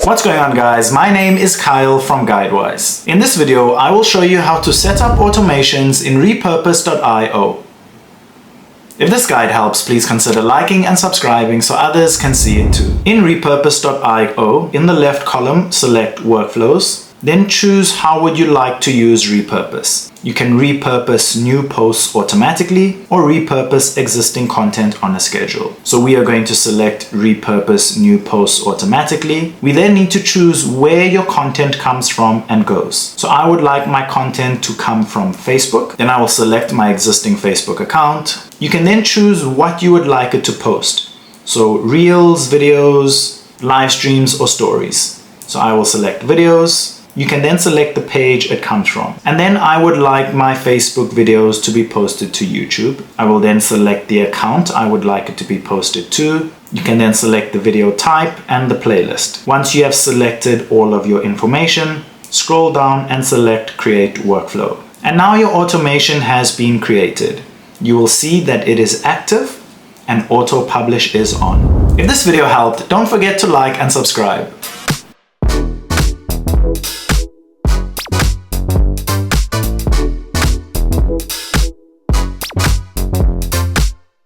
What's going on, guys? My name is Kyle from Guidewise. In this video, I will show you how to set up automations in Repurpose.io. If this guide helps, please consider liking and subscribing so others can see it too. In Repurpose.io, in the left column, select Workflows. Then choose how would you like to use Repurpose. You can repurpose new posts automatically or repurpose existing content on a schedule. So we are going to select Repurpose new posts automatically. We then need to choose where your content comes from and goes. So I would like my content to come from Facebook. Then I will select my existing Facebook account. You can then choose what you would like it to post. So Reels, videos, live streams, or stories. So I will select videos. You can then select the page it comes from. And then I would like my Facebook videos to be posted to YouTube. I will then select the account I would like it to be posted to. You can then select the video type and the playlist. Once you have selected all of your information, scroll down and select Create Workflow. And now your automation has been created. You will see that it is active and auto publish is on. If this video helped, don't forget to like and subscribe.